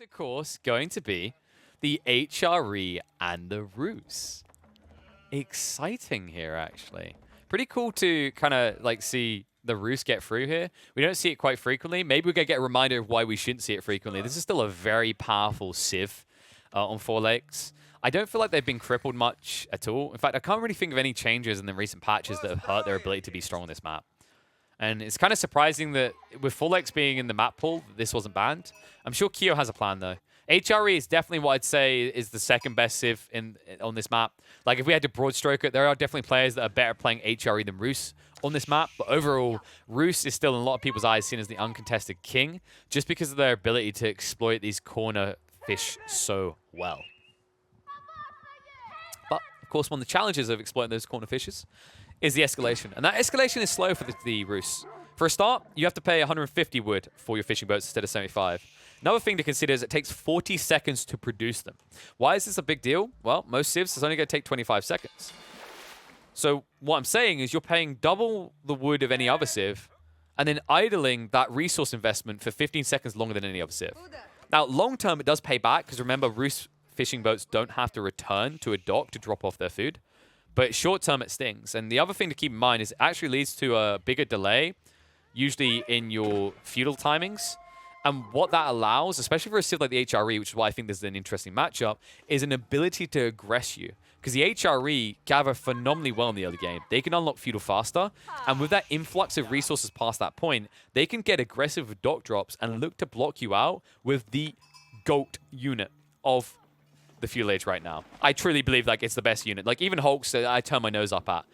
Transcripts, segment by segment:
of course, going to be the HRE and the Rus. Exciting here, actually. Pretty cool to kind of like see the Rus get through here. We don't see it quite frequently. Maybe we're going to get a reminder of why we shouldn't see it frequently. This is still a very powerful Civ on 4 legs. I don't feel like they've been crippled much at all. In fact, I can't really think of any changes in the recent patches that have hurt their ability to be strong on this map. And it's kind of surprising that with 4 legs being in the map pool, this wasn't banned. I'm sure Kyo has a plan, though. HRE is definitely what I'd say is the second best Civ on this map. Like, if we had to broad stroke it, there are definitely players that are better playing HRE than Rus on this map. But overall, Rus is still, in a lot of people's eyes, seen as the uncontested king, just because of their ability to exploit these corner fish so well. But, of course, one of the challenges of exploiting those corner fishes is the escalation. And that escalation is slow for the Rus. For a start, you have to pay 150 wood for your fishing boats instead of 75. Another thing to consider is it takes 40 seconds to produce them. Why is this a big deal? Well, most civs, it's only going to take 25 seconds. So what I'm saying is you're paying double the wood of any other civ and then idling that resource investment for 15 seconds longer than any other civ. Now, long term, it does pay back because remember, Rus fishing boats don't have to return to a dock to drop off their food. But short term, it stings. And the other thing to keep in mind is it actually leads to a bigger delay, usually in your feudal timings. And what that allows, especially for a civ like the HRE, which is why I think this is an interesting matchup, is an ability to aggress you. Because the HRE gather phenomenally well in the early game. They can unlock feudal faster. And with that influx of resources past that point, they can get aggressive with dock drops and look to block you out with the GOAT unit of the feudal age right now. I truly believe like it's the best unit. Like even Hulks, I turn my nose up at.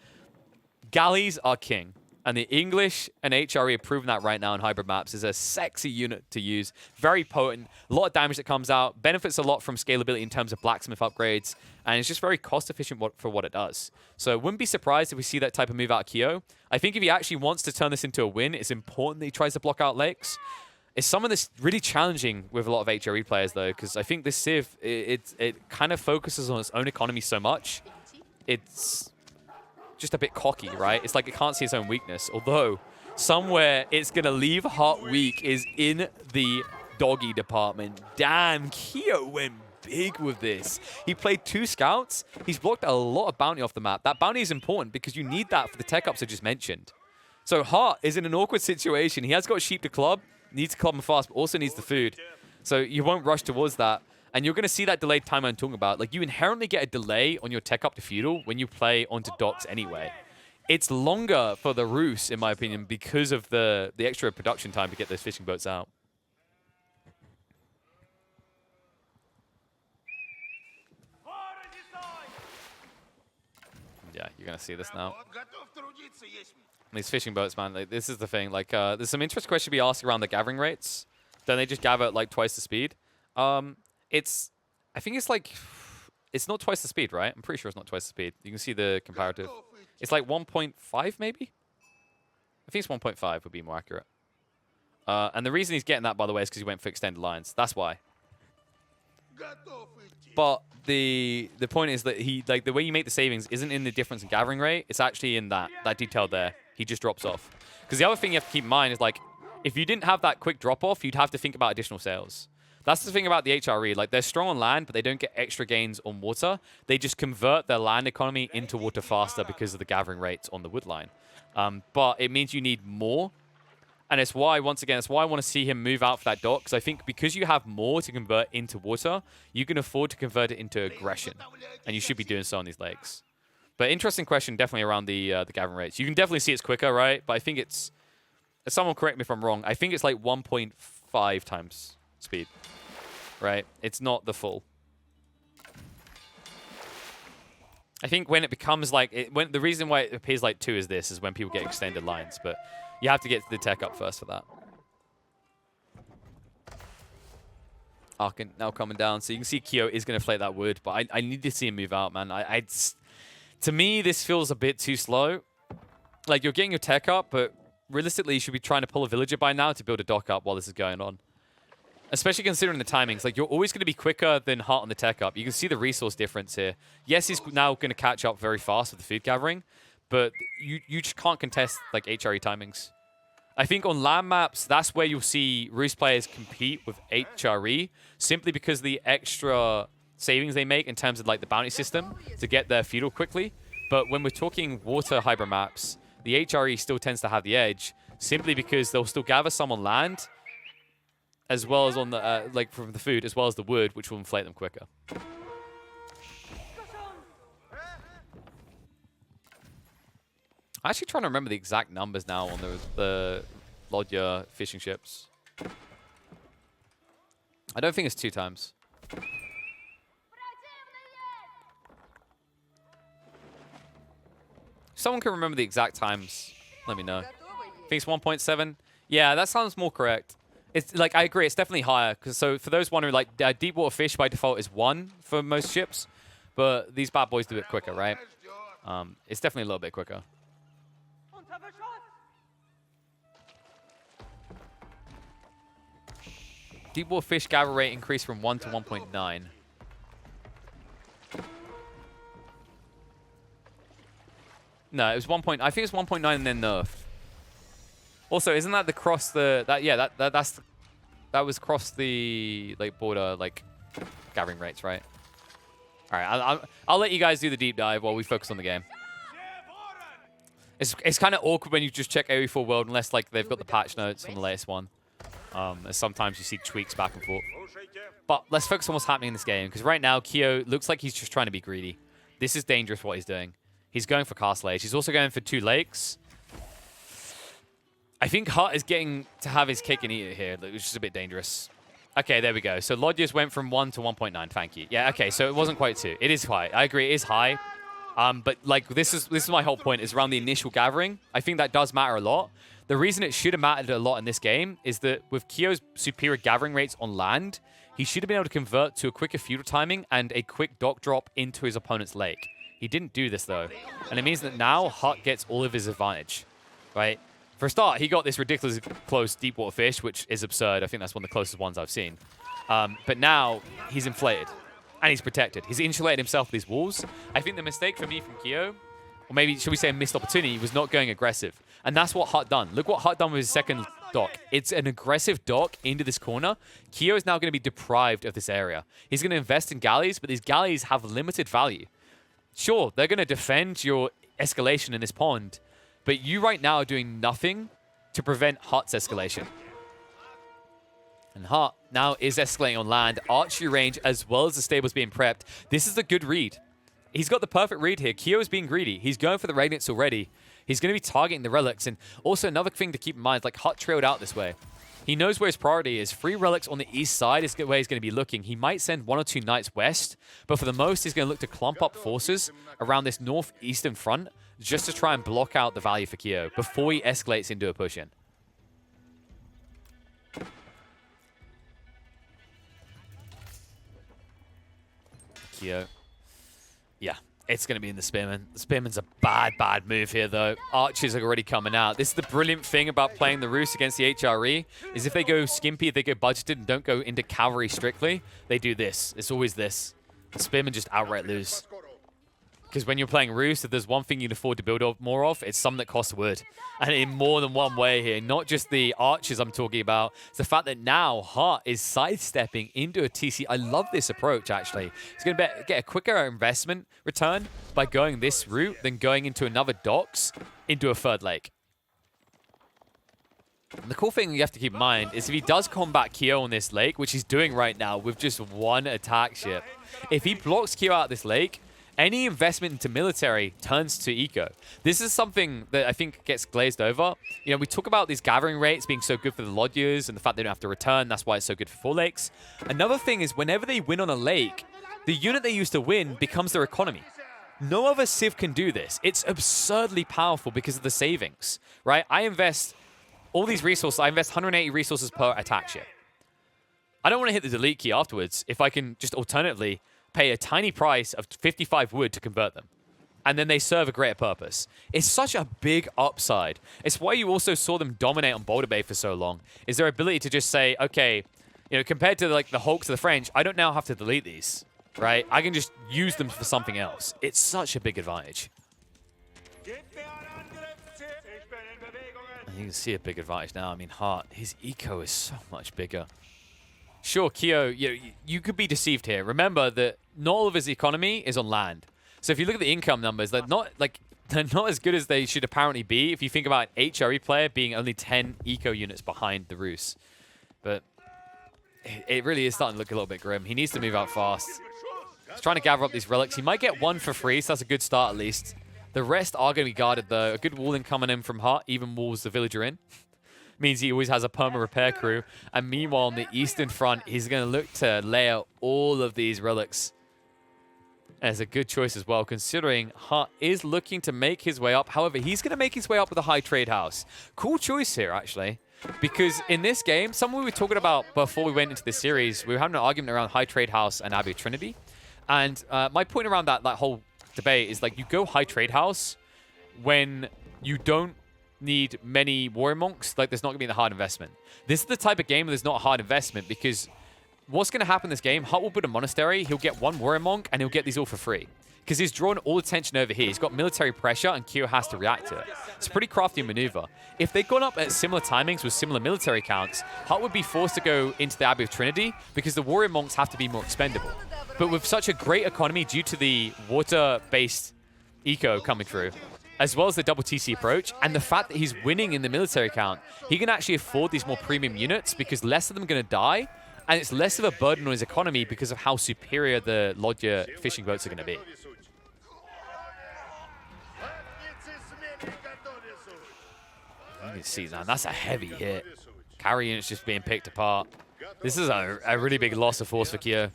Galleys are king. And the English and HRE have proven that right now in hybrid maps is a sexy unit to use. Very potent. A lot of damage that comes out. Benefits a lot from scalability in terms of blacksmith upgrades. And it's just very cost efficient for what it does. So wouldn't be surprised if we see that type of move out of Kyo. I think if he actually wants to turn this into a win, it's important that he tries to block out lakes. It's someone that's really challenging with a lot of HRE players, though, because I think this Civ, it kind of focuses on its own economy so much. It's just a bit cocky, right? It's like it can't see its own weakness. Although, somewhere it's going to leave Hutt weak is in the doggy department. Damn, Kyo went big with this. He played 2 scouts. He's blocked a lot of bounty off the map. That bounty is important because you need that for the tech ups I just mentioned. So Hutt is in an awkward situation. He has got sheep to club, needs to club him fast, but also needs the food. So you won't rush towards that. And you're going to see that delayed timer I'm talking about. Like, you inherently get a delay on your tech up to feudal when you play onto docks anyway. It's longer for the Rus, in my opinion, because of the extra production time to get those fishing boats out. Yeah, you're going to see this now. These fishing boats, man, like, this is the thing. Like, there's some interesting questions to be asked around the gathering rates. Don't they just gather at, like, twice the speed? I think it's like, it's not twice the speed, right? I'm pretty sure it's not twice the speed. You can see the comparative. It's like 1.5 maybe? I think it's 1.5 would be more accurate. And the reason he's getting that, by the way, is because he went for extended lines. That's why. But the point is that the way you make the savings isn't in the difference in gathering rate. It's actually in that detail there. He just drops off. Because the other thing you have to keep in mind is, like, if you didn't have that quick drop off, you'd have to think about additional sales. That's the thing about the HRE. Like, they're strong on land, but they don't get extra gains on water. They just convert their land economy into water faster because of the gathering rates on the wood line. But it means you need more. And it's why, once again, it's why I want to see him move out for that dock. Because I think because you have more to convert into water, you can afford to convert it into aggression. And you should be doing so on these lakes. But interesting question, definitely around the gathering rates. You can definitely see it's quicker, right? But I think it's... Someone correct me if I'm wrong. I think it's like 1.5 times speed. Right? It's not the full. I think when it becomes like... the reason why it appears like 2 is when people get extended lines. But you have to get the tech up first for that. Arkin now coming down. So you can see Kyo is going to play that wood. But I need to see him move out, man. To me, this feels a bit too slow. Like, you're getting your tech up, but realistically, you should be trying to pull a villager by now to build a dock up while this is going on. Especially considering the timings. Like, you're always going to be quicker than Hutt on the tech up. You can see the resource difference here. Yes, he's now going to catch up very fast with the food gathering, but you just can't contest, like, HRE timings. I think on land maps, that's where you'll see Roost players compete with HRE, simply because of the extra savings they make in terms of like the bounty system to get their feudal quickly. But when we're talking water hybrid maps, the HRE still tends to have the edge, simply because they'll still gather some on land, as well as on the like from the food, as well as the wood, which will inflate them quicker. I'm actually trying to remember the exact numbers now on the Lodya fishing ships. I don't think it's 2 times. If someone can remember the exact times, let me know. I think it's 1.7. Yeah, that sounds more correct. It's like, I agree, it's definitely higher. So for those wondering, like deep water fish by default is 1 for most ships, but these bad boys do it quicker, right? It's definitely a little bit quicker. Deep water fish gather rate increased from 1 to 1.9. No, it was 1. I think it's 1.9 and then nerfed. Also, isn't that the cross the that was cross the like border like gathering rates, right? All right, I'll let you guys do the deep dive while we focus on the game. It's kind of awkward when you just check AOE4 World unless like they've got the patch notes on the latest one. As sometimes you see tweaks back and forth. But let's focus on what's happening in this game, because right now Kyo looks like he's just trying to be greedy. This is dangerous what he's doing. He's going for Castle Age. He's also going for 2 lakes. I think Hutt is getting to have his cake and eat it here, which is a bit dangerous. Okay, there we go. So Lodya's went from 1 to 1.9. Thank you. Yeah, okay, so it wasn't quite 2. It is high. I agree, it is high. But like this is my whole point, is around the initial gathering. I think that does matter a lot. The reason it should have mattered a lot in this game is that with Kyo's superior gathering rates on land, he should have been able to convert to a quicker feudal timing and a quick dock drop into his opponent's lake. He didn't do this though. And it means that now Hutt gets all of his advantage, right? For a start, he got this ridiculously close deep water fish, which is absurd. I think that's one of the closest ones I've seen. But now he's inflated and he's protected. He's insulated himself with these walls. I think the mistake for me from Kyo, or maybe should we say a missed opportunity, was not going aggressive. And that's what Hutt done. Look what Hutt done with his second dock. It's an aggressive dock into this corner. Kyo is now going to be deprived of this area. He's going to invest in galleys, but these galleys have limited value. Sure, they're going to defend your escalation in this pond, but you right now are doing nothing to prevent Hutt's escalation. And Hutt now is escalating on land, archery range, as well as the stables being prepped. This is a good read. He's got the perfect read here. Kyo is being greedy. He's going for the Radiants already. He's going to be targeting the relics. And also another thing to keep in mind is like Hutt trailed out this way. He knows where his priority is. 3 relics on the east side is where he's going to be looking. He might send 1 or 2 knights west, but for the most, he's going to look to clump up forces around this northeastern front just to try and block out the value for Kyo before he escalates into a push-in. Kyo. Yeah. It's going to be in the Spearman. The Spearman's a bad, bad move here, though. Archers are already coming out. This is the brilliant thing about playing the Roost against the HRE, is if they go skimpy, if they go budgeted and don't go into cavalry strictly, they do this. It's always this. The Spearmen just outright lose. Because when you're playing Roost, if there's one thing you can afford to build more of, it's something that costs wood. And in more than one way here. Not just the archers I'm talking about. It's the fact that now Hutt is sidestepping into a TC. I love this approach, actually. He's going to get a quicker investment return by going this route than going into another docks into a 3rd lake. And the cool thing you have to keep in mind is if he does combat Kyo on this lake, which he's doing right now with just 1 attack ship, if he blocks Kyo out of this lake, any investment into military turns to eco. This is something that I think gets glazed over. You know, we talk about these gathering rates being so good for the Lodyas and the fact they don't have to return. That's why it's so good for 4 lakes. Another thing is whenever they win on a lake, the unit they used to win becomes their economy. No other Civ can do this. It's absurdly powerful because of the savings, right? I invest all these resources. I invest 180 resources per attack ship. I don't want to hit the delete key afterwards if I can just alternatively pay a tiny price of 55 wood to convert them. And then they serve a greater purpose. It's such a big upside. It's why you also saw them dominate on Boulder Bay for so long, is their ability to just say, okay, you know, compared to like the Hulks of the French, I don't now have to delete these, right? I can just use them for something else. It's such a big advantage. And You can see a big advantage now. I mean, Hutt, his eco is so much bigger. Sure, Kyo, you could be deceived here. Remember that not all of his economy is on land. So if you look at the income numbers, they're not as good as they should apparently be if you think about an HRE player being only 10 eco units behind the Rus. But it really is starting to look a little bit grim. He needs to move out fast. He's trying to gather up these relics. He might get one for free, so that's a good start at least. The rest are going to be guarded, though. A good walling coming in from Hutt even walls the villager in. Means he always has a perma repair crew. And meanwhile, on the eastern front, he's going to look to lay out all of these relics. As a good choice as well, considering Hutt is looking to make his way up. However, he's going to make his way up with a high trade house. Cool choice here, actually. Because in this game, something we were talking about before we went into this series, we were having an argument around high trade house and Abbey of Trinity. And my point around that whole debate is, like, you go high trade house when you don't need many warrior monks. Like, there's not going to be the hard investment. This is the type of game where there's not a hard investment, because what's going to happen in this game, Hutt will build a monastery, he'll get one warrior monk, and he'll get these all for free. Because he's drawn all attention over here. He's got military pressure, and Kyo has to react to it. It's a pretty crafty maneuver. If they'd gone up at similar timings with similar military counts, Hutt would be forced to go into the Abbey of Trinity, because the warrior monks have to be more expendable. But with such a great economy due to the water-based eco coming through, as well as the double TC approach, and the fact that he's winning in the military count, he can actually afford these more premium units because less of them are going to die, and it's less of a burden on his economy because of how superior the Lodger fishing boats are going to be. You can see that. That's a heavy hit. Carry units just being picked apart. This is a really big loss of force for Kyo.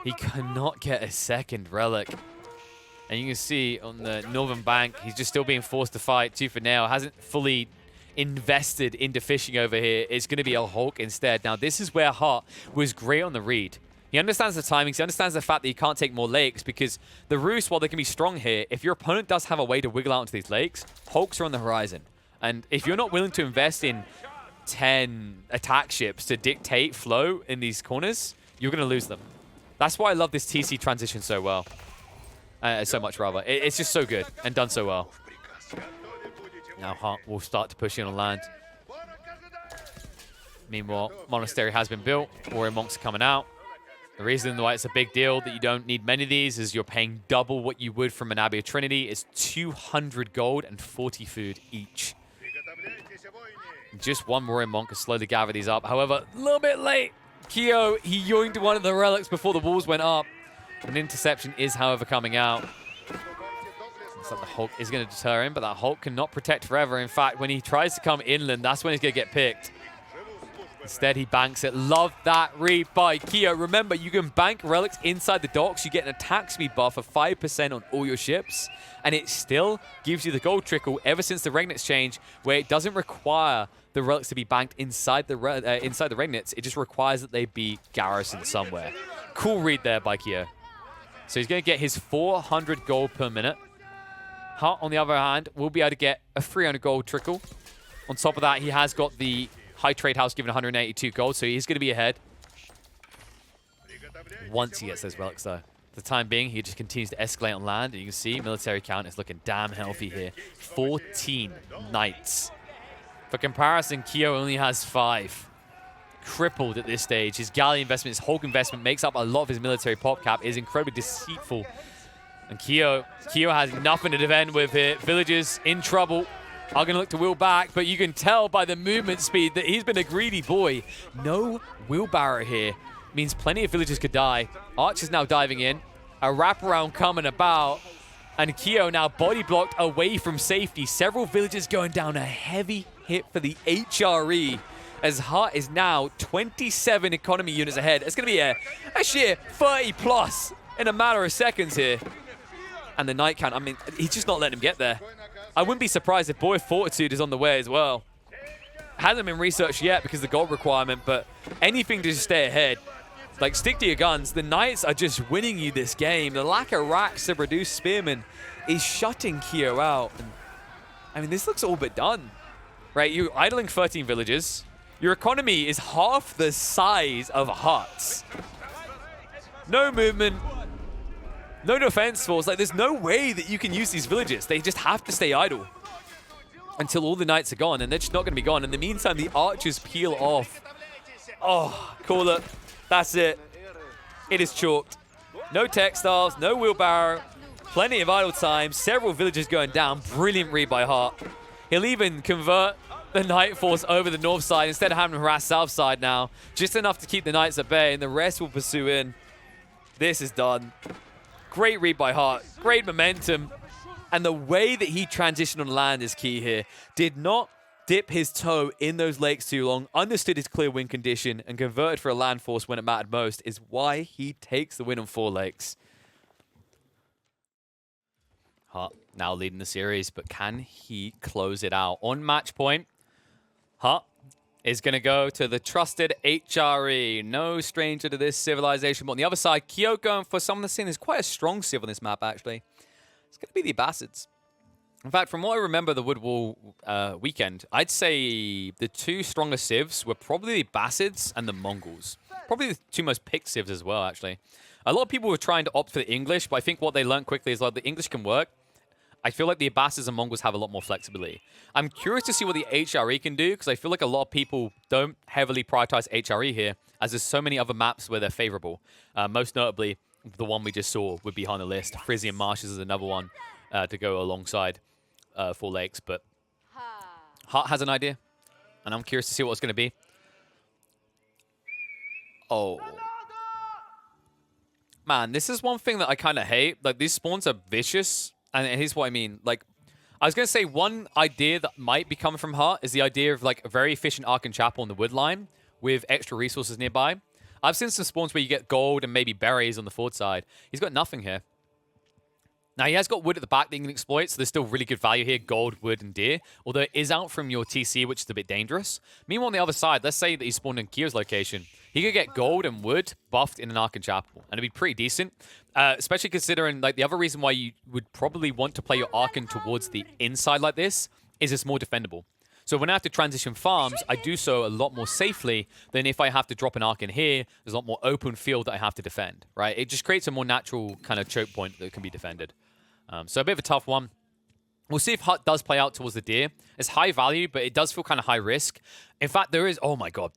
He cannot get a second relic. And you can see on the northern bank, he's just still being forced to fight tooth and nail. Hasn't fully invested into fishing over here. It's going to be a Hulk instead. Now, this is where Hutt was great on the read. He understands the timings. He understands the fact that he can't take more lakes, because the Rus, while they can be strong here, if your opponent does have a way to wiggle out into these lakes, Hulks are on the horizon. And if you're not willing to invest in 10 attack ships to dictate flow in these corners, you're going to lose them. That's why I love this TC transition so well. So much, rather. It's just so good and done so well. Now Hutt will start to push in on land. Meanwhile, monastery has been built. Warrior monks are coming out. The reason why it's a big deal that you don't need many of these is you're paying double what you would from an Abbey of Trinity. It's 200 gold and 40 food each. Just one warrior monk can slowly gather these up. However, a little bit late. Kyo, he yoinked one of the relics before the walls went up. An interception is, however, coming out. Looks like the Hulk is going to deter him, but that Hulk cannot protect forever. In fact, when he tries to come inland, that's when he's going to get picked. Instead, he banks it. Love that read by Kyo. Remember, you can bank relics inside the docks. You get an attack speed buff of 5% on all your ships, and it still gives you the gold trickle ever since the Regnets change, where it doesn't require the relics to be banked inside the Regnets. It just requires that they be garrisoned somewhere. Cool read there by Kyo. So he's going to get his 400 gold per minute. Hutt, on the other hand, will be able to get a 300 gold trickle. On top of that, he has got the high trade house giving 182 gold, so he's going to be ahead. Once he gets those relics, though. For the time being, he just continues to escalate on land. And you can see military count is looking damn healthy here. 14 knights. For comparison, Kyo only has 5. Crippled at this stage. His galley investment, his Hulk investment makes up a lot of his military pop cap. Is incredibly deceitful. And Kyo has nothing to defend with here. Villagers in trouble are going to look to wheel back, but you can tell by the movement speed that he's been a greedy boy. No wheelbarrow here means plenty of villagers could die. Archer's now diving in. A wraparound coming about. And Kyo now body blocked away from safety. Several villagers going down. A heavy hit for the HRE. As Hutt is now 27 economy units ahead. It's going to be a sheer 30 plus in a matter of seconds here. And the knight count, I mean, he's just not letting him get there. I wouldn't be surprised if Boy of Fortitude is on the way as well. Hasn't been researched yet because of the gold requirement, but anything to just stay ahead. Like, stick to your guns. The knights are just winning you this game. The lack of racks to produce spearmen is shutting Kyo out. And, I mean, this looks all but done. Right, you're idling 13 villages. Your economy is half the size of Hutt's. No movement. No defense force. Like, there's no way that you can use these villages. They just have to stay idle. until all the knights are gone, and they're just not going to be gone. In the meantime, the archers peel off. Oh, call it. That's it. It is chalked. No textiles, no wheelbarrow, plenty of idle time, several villages going down. Brilliant read by Hutt. He'll even convert the Knight Force over the north side instead of having to harass south side now. Just enough to keep the Knights at bay, and the rest will pursue in. This is done. Great read by Hutt. Great momentum. And the way that he transitioned on land is key here. Did not dip his toe in those lakes too long, understood his clear win condition, and converted for a land force when it mattered most is why he takes the win on 4 lakes. Hutt now leading the series, but can he close it out? On match point, Hutt is going to go to the trusted HRE. No stranger to this civilization. But on the other side, Kyo going for someone that's seen as quite a strong civ on this map, actually. It's going to be the Abbasids. In fact, from what I remember the Woodwall weekend, I'd say the 2 strongest civs were probably the Abbasids and the Mongols. Probably the 2 most picked civs as well, actually. A lot of people were trying to opt for the English, but I think what they learned quickly is like the English can work. I feel like the Abbasids and Mongols have a lot more flexibility. I'm curious to see what the HRE can do, because I feel like a lot of people don't heavily prioritize HRE here, as there's so many other maps where they're favorable. Most notably, the one we just saw would be on the list. Frisian Marshes is another one to go alongside 4 lakes, but Hutt has an idea, and I'm curious to see what it's going to be. Oh. Man, this is one thing that I kind of hate. Like, these spawns are vicious. And here's what I mean. Like, I was going to say one idea that might be coming from Hutt is the idea of, like, a very efficient Ark and Chapel on the wood line with extra resources nearby. I've seen some spawns where you get gold and maybe berries on the forward side. He's got nothing here. Now, he has got wood at the back that you can exploit, so there's still really good value here, gold, wood, and deer, although it is out from your TC, which is a bit dangerous. Meanwhile, on the other side, let's say that he spawned in Kyo's location. He could get gold and wood buffed in an Ark and Chapel, and it'd be pretty decent, especially considering, like, the other reason why you would probably want to play your Arkan towards the inside like this is it's more defendable. So when I have to transition farms, I do so a lot more safely than if I have to drop an Ark in here. There's a lot more open field that I have to defend, right? It just creates a more natural kind of choke point that can be defended. So a bit of a tough one. We'll see if Hutt does play out towards the deer. It's high value, but it does feel kind of high risk. In fact, there is... Oh, my God.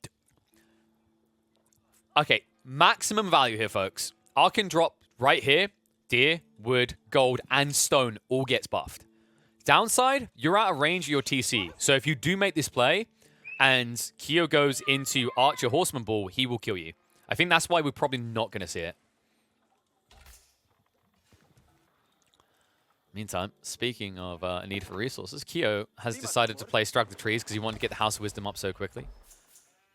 Okay, maximum value here, folks. Arkan drop right here. Deer, wood, gold, and stone all gets buffed. Downside, you're out of range of your TC. So if you do make this play and Kyo goes into Archer Horseman Ball, he will kill you. I think that's why we're probably not going to see it. Meantime, speaking of a need for resources, Kyo has decided to play Strike the Trees because he wanted to get the House of Wisdom up so quickly.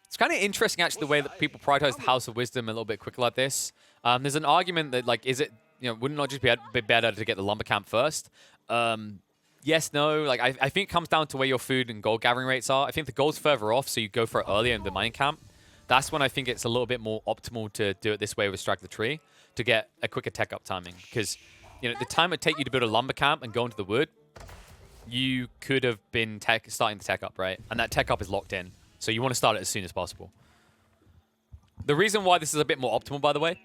It's kind of interesting, actually, the way that people prioritize the House of Wisdom a little bit quicker like this. There's an argument that, like, is it, you know, wouldn't it not just be better to get the lumber camp first? Yes, no. Like, I think it comes down to where your food and gold gathering rates are. I think the gold's further off, so you go for it earlier in the mining camp. That's when I think it's a little bit more optimal to do it this way with Strike the Tree to get a quicker tech up timing. Because, you know, the time it'd take you to build a lumber camp and go into the wood, you could have been starting the tech up, right? And that tech up is locked in. So you want to start it as soon as possible. The reason why this is a bit more optimal, by the way,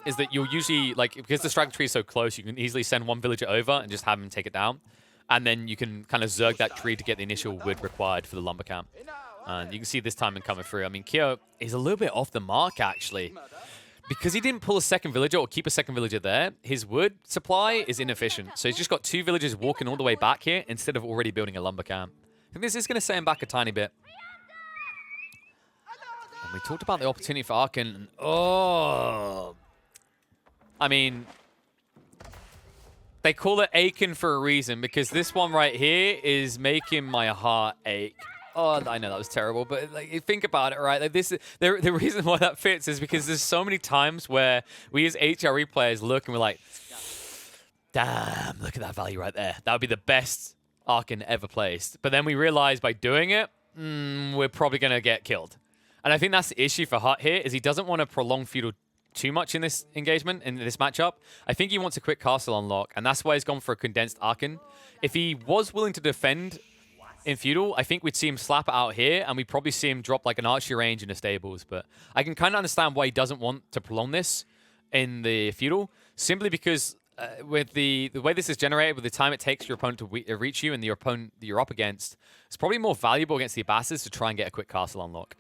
is that you'll usually, like, because the Strike the Tree is so close, you can easily send one villager over and just have him take it down. And then you can kind of zerg that tree to get the initial wood required for the lumber camp. And you can see this timing coming through. I mean, Kyo is a little bit off the mark, actually. Because he didn't pull a second villager or keep a second villager there, his wood supply is inefficient. So he's just got 2 villagers walking all the way back here instead of already building a lumber camp. I think this is going to set him back a tiny bit. And we talked about the opportunity for Arkan. Oh... I mean, they call it aching for a reason, because this one right here is making my heart ache. Oh, I know that was terrible, but like, think about it, right? Like this, the reason why that fits is because there's so many times where we as HRE players look and we're like, damn, look at that value right there. That would be the best Arkan ever placed. But then we realize by doing it, we're probably going to get killed. And I think that's the issue for Hutt here, is he doesn't want to prolong feudal too much in this engagement, in this matchup. I think he wants a quick castle unlock, and that's why he's gone for a condensed Arkan. If he was willing to defend in feudal, I think we'd see him slap it out here, and we'd probably see him drop like an archery range in the stables. But I can kind of understand why he doesn't want to prolong this in the feudal, simply because with the way this is generated, with the time it takes your opponent to reach you and your opponent that you're up against, it's probably more valuable against the Abbasses to try and get a quick castle unlock.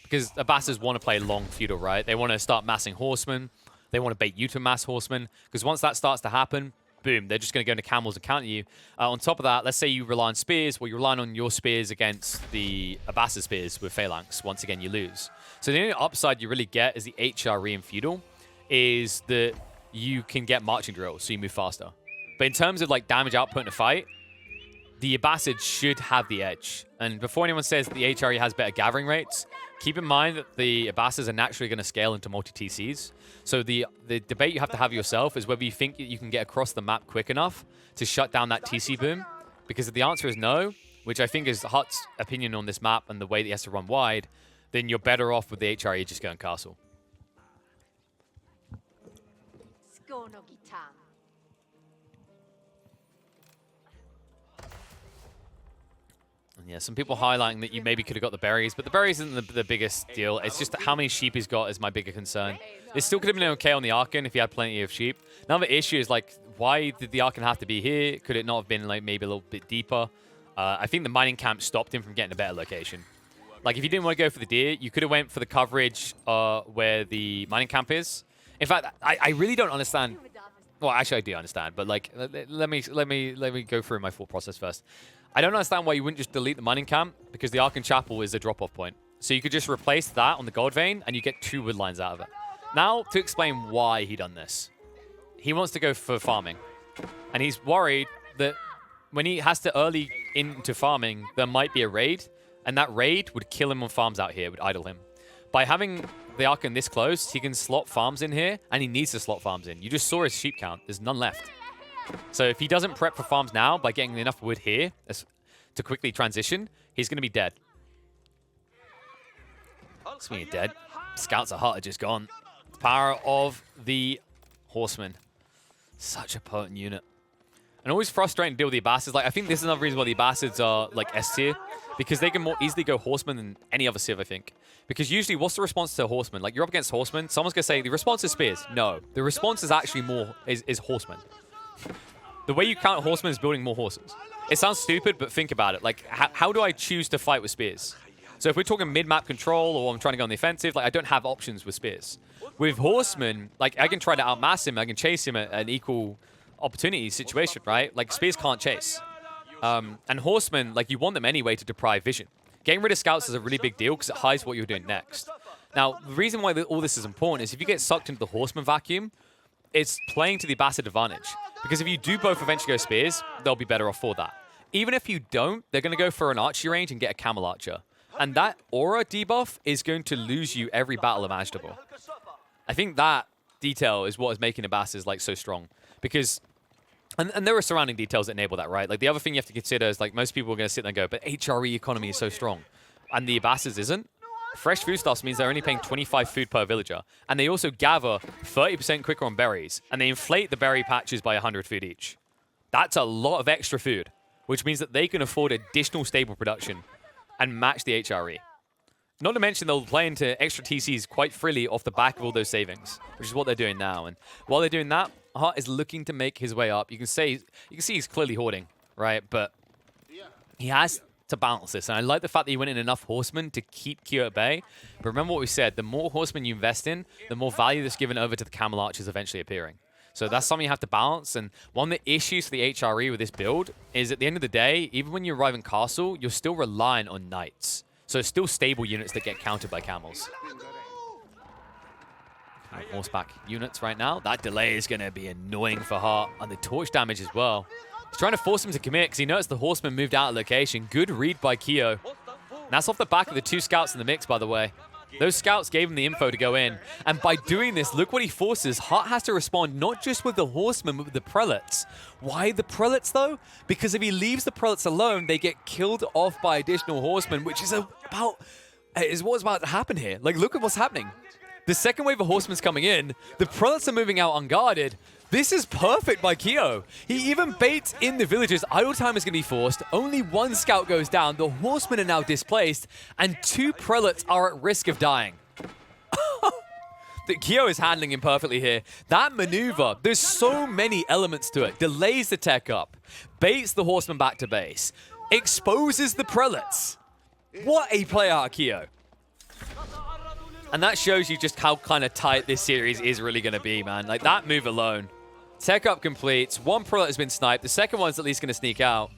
Because Abbasses want to play long feudal, right? They want to start massing horsemen. They want to bait you to mass horsemen. Because once that starts to happen, boom, they're just going to go into camels and counter you. On top of that, let's say you rely on spears. Well, you're relying on your spears against the Abbasses spears with phalanx. Once again, you lose. So the only upside you really get is the HRE in feudal is that you can get marching drills, so you move faster. But in terms of like damage output in a fight, the Abbasids should have the edge. And before anyone says that the HRE has better gathering rates, keep in mind that the Abbasids are naturally going to scale into multi-TCs. So the debate you have to have yourself is whether you think you can get across the map quick enough to shut down that TC boom. Because if the answer is no, which I think is Hutt's opinion on this map and the way that he has to run wide, then you're better off with the HRE just going castle. And yeah, some people highlighting that you maybe could have got the berries, but the berries isn't the biggest deal. It's just how many sheep he's got is my bigger concern. It still could have been okay on the Archon if he had plenty of sheep. Another issue is, like, why did the Archon have to be here? Could it not have been, like, maybe a little bit deeper? I think the mining camp stopped him from getting a better location. Like, if you didn't want to go for the deer, you could have went for the coverage where the mining camp is. In fact, I really don't understand. Well, actually, I do understand, but like, let me go through my thought process first. I don't understand why you wouldn't just delete the mining camp, because the Archon Chapel is a drop-off point. So you could just replace that on the gold vein, and you get 2 wood lines out of it. Now, to explain why he done this. He wants to go for farming, and he's worried that when he has to early into farming, there might be a raid, and that raid would kill him on farms out here, would idle him. By having the Archon this close, he can slot farms in here, and he needs to slot farms in. You just saw his sheep count. There's none left. So if he doesn't prep for farms now by getting enough wood here to quickly transition, he's going to be dead. Speaking of dead, scouts of Hutt are just gone. The power of the horsemen. Such a potent unit. And always frustrating to deal with the Abbasids. Like, I think this is another reason why the Abbasids are like S tier, because they can more easily go horsemen than any other civ, I think. Because usually, what's the response to a horseman? Like, you're up against horsemen, someone's going to say, the response is spears. No. The response is actually more, is horsemen. The way you count horsemen is building more horses. It sounds stupid, but think about it. Like, how do I choose to fight with spears? So if we're talking mid-map control, or I'm trying to go on the offensive, like, I don't have options with spears. With horsemen, like, I can try to outmass him, I can chase him at an equal opportunity situation, right? Like, spears can't chase. And horsemen, like, you want them anyway to deprive vision. Getting rid of scouts is a really big deal because it hides what you're doing next. Now, the reason why all this is important is if you get sucked into the horseman vacuum, it's playing to the Abbasid advantage. Because if you do both eventually go spears, they'll be better off for that. Even if you don't, they're going to go for an archery range and get a camel archer. And that aura debuff is going to lose you every battle imaginable. I think that detail is what is making Abbasids like so strong. Because, and there are surrounding details that enable that, right? Like, the other thing you have to consider is, like, most people are going to sit there and go, but HRE economy is so strong. And the Abbasids isn't. Fresh foodstuffs means they're only paying 25 food per villager. And they also gather 30% quicker on berries. And they inflate the berry patches by 100 food each. That's a lot of extra food, which means that they can afford additional stable production and match the HRE. Not to mention they'll play into extra TCs quite freely off the back of all those savings, which is what they're doing now. And while they're doing that, Hutt is looking to make his way up. You can see he's clearly hoarding, right? But he has to balance this. And I like the fact that he went in enough horsemen to keep Kyo at bay. But remember what we said, the more horsemen you invest in, the more value that's given over to the camel archers eventually appearing. So that's something you have to balance. And one of the issues for the HRE with this build is at the end of the day, even when you arrive in castle, you're still reliant on knights. So it's still stable units that get countered by camels. Horseback units right now. That delay is going to be annoying for Hutt. And the torch damage as well. He's trying to force him to commit because he noticed the horseman moved out of location. Good read by Kyo. And that's off the back of the 2 scouts in the mix, by the way. Those scouts gave him the info to go in. And by doing this, look what he forces. Hutt has to respond not just with the horsemen, but with the prelates. Why the prelates, though? Because if he leaves the prelates alone, they get killed off by additional horsemen, which is what's about to happen here. Like, look at what's happening. The second wave of horsemen's coming in. The prelates are moving out unguarded. This is perfect by Kyo. He even baits in the villagers. Idle time is going to be forced. Only 1 scout goes down. The horsemen are now displaced. And 2 prelates are at risk of dying. Kyo is handling him perfectly here. That maneuver, there's so many elements to it. Delays the tech up, baits the horseman back to base, exposes the prelates. What a play out of Kyo. And that shows you just how kind of tight this series is really going to be, man. Like, that move alone. Tech up completes. One prelate has been sniped. The second one's at least going to sneak out.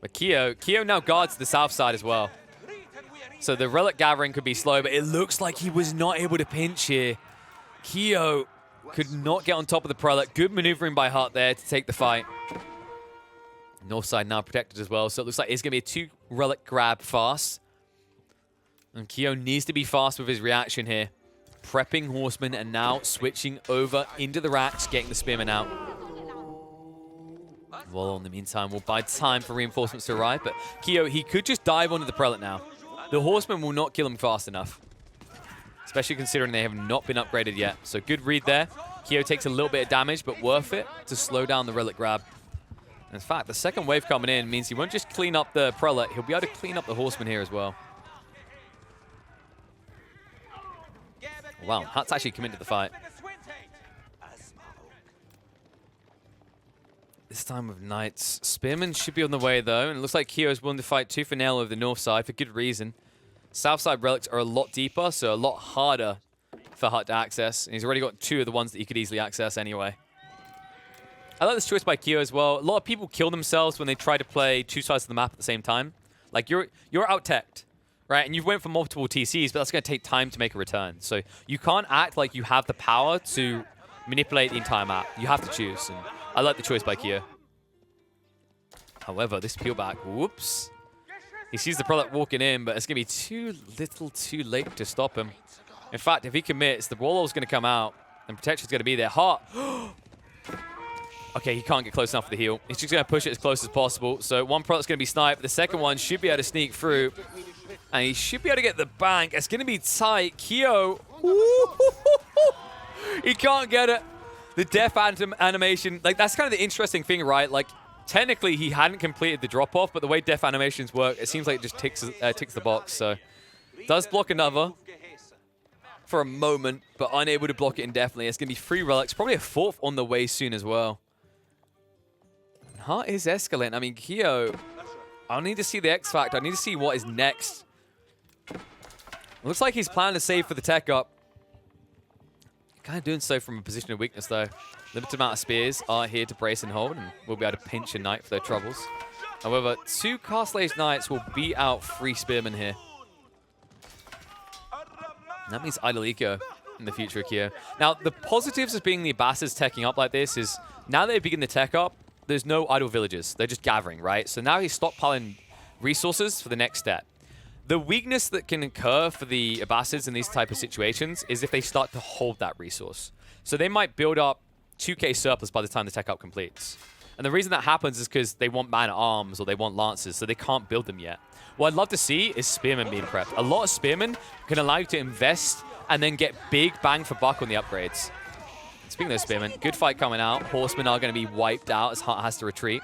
But Kyo now guards the south side as well. So the relic gathering could be slow, but it looks like he was not able to pinch here. Kyo could not get on top of the prelate. Good maneuvering by Hutt there to take the fight. North side now protected as well, so it looks like it's going to be a 2 relic grab fast. And Kyo needs to be fast with his reaction here. Prepping horsemen and now switching over into the racks, getting the spearmen out. Wololo, in the meantime, will buy time for reinforcements to arrive, but Kyo, he could just dive onto the prelate now. The horsemen will not kill him fast enough, especially considering they have not been upgraded yet. So good read there. Kyo takes a little bit of damage, but worth it to slow down the relic grab. In fact, the second wave coming in means he won't just clean up the prelate, he'll be able to clean up the horsemen here as well. Wow, Hutt's actually committed to the fight. This time with knights. Spearmen should be on the way, though, and it looks like Kyo is willing to fight tooth and nail over the north side for good reason. South side relics are a lot deeper, so a lot harder for Hutt to access, and he's already got 2 of the ones that he could easily access anyway. I like this choice by Kyo as well. A lot of people kill themselves when they try to play 2 sides of the map at the same time. Like, you're out-teched, right? And you've went for multiple TCs, but that's going to take time to make a return. So you can't act like you have the power to manipulate the entire map. You have to choose, and I like the choice by Kyo. However, this peel back, whoops. He sees the prelate walking in, but it's going to be too little too late to stop him. In fact, if he commits, the Wololo's going to come out, and protection's going to be there. Hutt. Okay, he can't get close enough for the heal. He's just going to push it as close as possible. So one prelate's going to be sniped. The second one should be able to sneak through, and he should be able to get the bank. It's going to be tight. Kyo. He can't get it. The death animation, like, that's kind of the interesting thing, right? Like, technically, he hadn't completed the drop-off, but the way death animations work, it seems like it just ticks the box. So, does block another for a moment, but unable to block it indefinitely. It's going to be 3 relics, probably a 4th on the way soon as well. Hutt is escalating. I mean, Kyo, I need to see the X Factor. I need to see what is next. Looks like he's planning to save for the tech up. Kind of doing so from a position of weakness, though. Limited amount of spears are here to brace and hold, and we'll be able to pinch a knight for their troubles. However, 2 Castle-Age knights will beat out 3 spearmen here. And that means idle eco in the future of Kyo. Now, the positives of being the Abbasids teching up like this is now they begin the tech up, there's no idle villages. They're just gathering, right? So now he's stockpiling resources for the next step. The weakness that can occur for the Abbasids in these type of situations is if they start to hold that resource. So they might build up 2k surplus by the time the tech up completes. And the reason that happens is because they want man-at-arms or they want lances, so they can't build them yet. What I'd love to see is spearmen being prepped. A lot of spearmen can allow you to invest and then get big bang for buck on the upgrades. Speaking of spearmen, good fight coming out. Horsemen are going to be wiped out as Hutt has to retreat.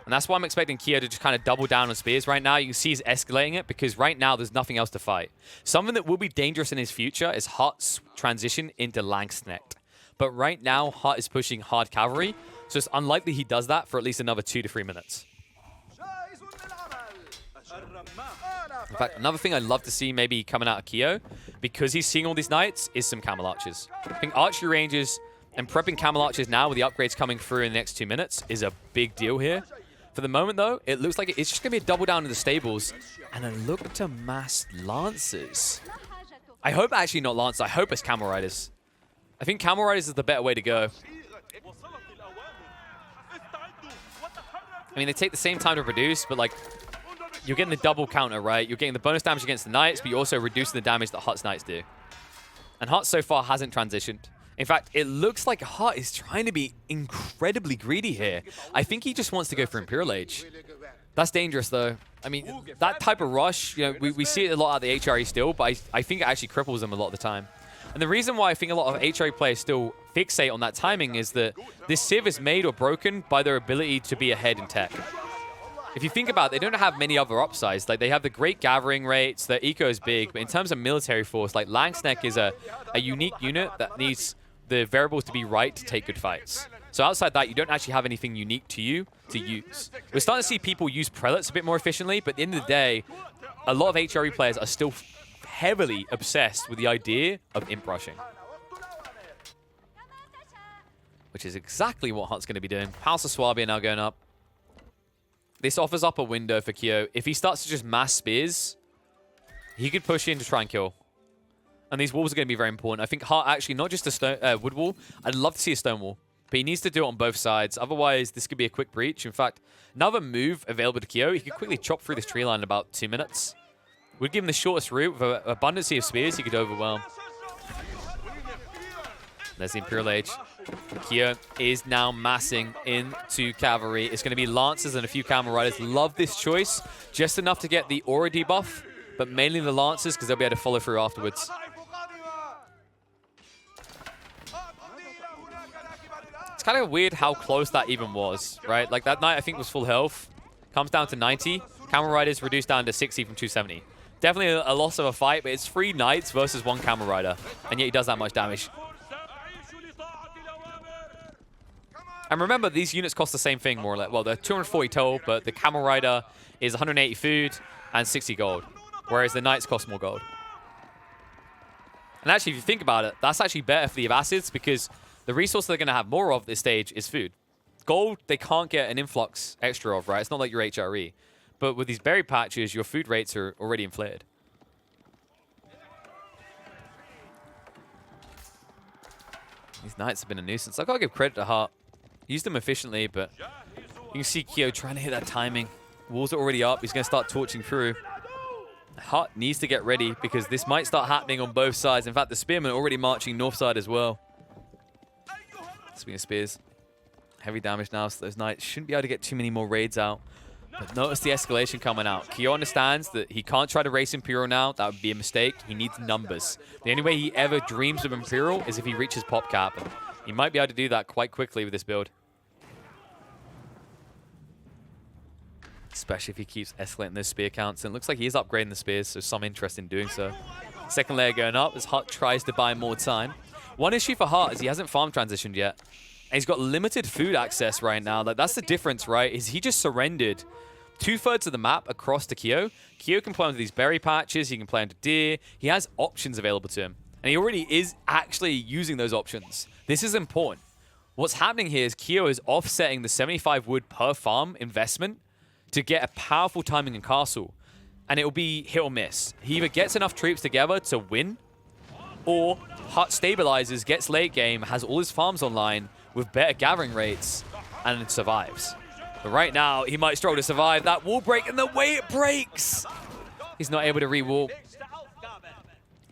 And that's why I'm expecting Kyo to just kind of double down on spears right now. You can see he's escalating it because right now there's nothing else to fight. Something that will be dangerous in his future is Hutt's transition into Langsknecht. But right now, Hutt is pushing hard cavalry, so it's unlikely he does that for at least another 2 to 3 minutes. In fact, another thing I'd love to see maybe coming out of Kyo, because he's seeing all these knights, is some camel archers. I think archery ranges and prepping camel archers now with the upgrades coming through in the next 2 minutes is a big deal here. For the moment, though, it looks like it's just going to be a double down in the stables and a look to mass lancers. I hope actually not lancers. I hope it's camel riders. I think camel riders is the better way to go. I mean, they take the same time to produce, but, like, you're getting the double counter, right? You're getting the bonus damage against the knights, but you're also reducing the damage that Hutt's knights do. And Hutt so far hasn't transitioned. In fact, it looks like Hutt is trying to be incredibly greedy here. I think he just wants to go for Imperial Age. That's dangerous, though. I mean, that type of rush, you know, we see it a lot out of the HRE still, but I think it actually cripples them a lot of the time. And the reason why I think a lot of HRE players still fixate on that timing is that this Civ is made or broken by their ability to be ahead in tech. If you think about it, they don't have many other upsides. Like, they have the great gathering rates, their eco is big, but in terms of military force, like, Langsneck is a unique unit that needs the variables to be right to take good fights. So outside that, you don't actually have anything unique to you to use. We're starting to see people use prelates a bit more efficiently, but at the end of the day, a lot of HRE players are still heavily obsessed with the idea of imp rushing. Which is exactly what Hutt's going to be doing. House of Swabia now going up. This offers up a window for Kyo. If he starts to just mass spears, he could push in to try and kill. And these walls are going to be very important. I think Hutt actually, not just a stone, wood wall. I'd love to see a stone wall. But he needs to do it on both sides. Otherwise, this could be a quick breach. In fact, another move available to Kyo. He could quickly chop through this tree line in about 2 minutes. Would give him the shortest route. With an abundance of spears, he could overwhelm. There's the Imperial Age. Kyo is now massing into cavalry. It's going to be Lancers and a few Camel Riders. Love this choice. Just enough to get the aura debuff, but mainly the Lancers because they'll be able to follow through afterwards. It's kind of weird how close that even was, right? Like, that knight, I think, was full health. Comes down to 90. Camel Riders reduced down to 60 from 270. Definitely a loss of a fight, but it's 3 knights versus 1 Camel Rider. And yet he does that much damage. And remember, these units cost the same thing, more or less. Well, they're 240 total, but the Camel Rider is 180 food and 60 gold. Whereas the knights cost more gold. And actually, if you think about it, that's actually better for the Abbasids because the resource they're going to have more of this stage is food. Gold, they can't get an influx extra of, right? It's not like your HRE. But with these berry patches, your food rates are already inflated. These knights have been a nuisance. I've got to give credit to Hutt. Used them efficiently, but you can see Kyo trying to hit that timing. Walls are already up. He's going to start torching through. Hutt needs to get ready because this might start happening on both sides. In fact, the Spearmen are already marching north side as well. Speaking of spears, heavy damage now, so those knights shouldn't be able to get too many more raids out. But notice the escalation coming out. Kyo understands that he can't try to race Imperial now. That would be a mistake. He needs numbers. The only way he ever dreams of Imperial is if he reaches pop cap. And he might be able to do that quite quickly with this build. Especially if he keeps escalating those spear counts. And it looks like he is upgrading the spears, so some interest in doing so. Second layer going up as Hutt tries to buy more time. One issue for Hutt is he hasn't farm transitioned yet. And he's got limited food access right now. Like, that's the difference, right? Is he just surrendered 2/3 of the map across to Kyo. Kyo can play into these berry patches. He can play into deer. He has options available to him. And he already is actually using those options. This is important. What's happening here is Kyo is offsetting the 75 wood per farm investment to get a powerful timing in castle. And it will be hit or miss. He either gets enough troops together to win, or Hutt stabilizes, gets late game, has all his farms online with better gathering rates, and survives. But right now, he might struggle to survive that wall break, and the way it breaks! He's not able to re-wall.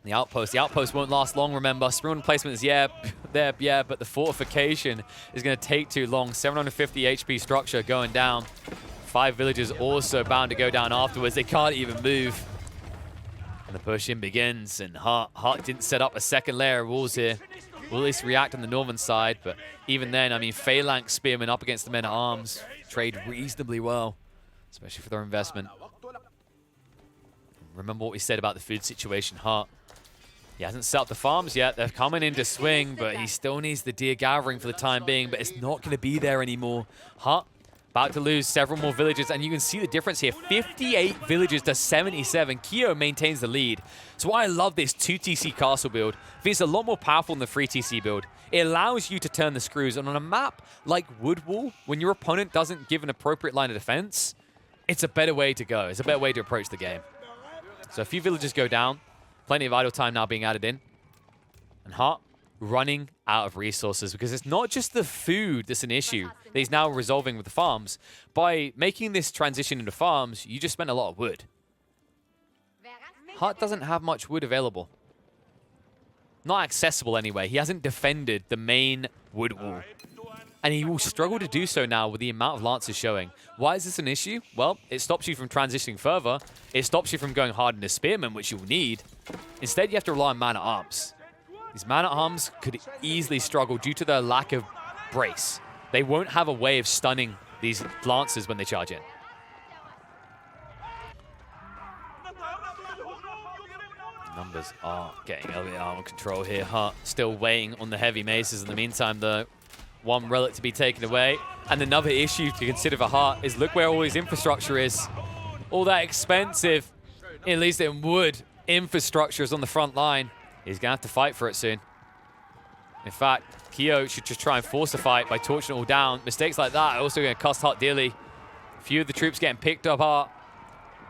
The outpost won't last long, remember. Spearman placement is, yeah, but the fortification is going to take too long. 750 HP structure going down. 5 villagers also bound to go down afterwards. They can't even move. And the push-in begins, and Hutt didn't set up a second layer of walls here. Will at least react on the northern side, but even then, I mean, Phalanx Spearmen up against the men-at-arms trade reasonably well, especially for their investment. Remember what we said about the food situation, Hutt. He hasn't set up the farms yet. They're coming in to swing, but he still needs the deer gathering for the time being, but it's not going to be there anymore. Hutt about to lose several more villages, and you can see the difference here. 58 villages to 77. Kyo maintains the lead. So why I love this 2TC castle build. It's a lot more powerful than the 3TC build. It allows you to turn the screws, and on a map like Woodwall, when your opponent doesn't give an appropriate line of defense, it's a better way to go. It's a better way to approach the game. So a few villages go down. Plenty of idle time now being added in. And Hutt running out of resources because it's not just the food that's an issue that he's now resolving with the farms. By making this transition into farms, you just spend a lot of wood. Hutt doesn't have much wood available. Not accessible anyway. He hasn't defended the main wood wall. And he will struggle to do so now with the amount of lancers showing. Why is this an issue? Well, it stops you from transitioning further. It stops you from going hard into spearmen, which you'll need. Instead, you have to rely on man-at-arms. These man-at-arms could easily struggle due to their lack of brace. They won't have a way of stunning these lancers when they charge in. Numbers are getting a little bit out of control here. Hutt still waiting on the heavy maces. In the meantime, the one relic to be taken away. And another issue to consider for Hutt is look where all his infrastructure is. All that expensive, at least in wood, infrastructure is on the front line. He's going to have to fight for it soon. In fact, Kyo should just try and force a fight by torching it all down. Mistakes like that are also going to cost Hutt dearly. A few of the troops getting picked up Hutt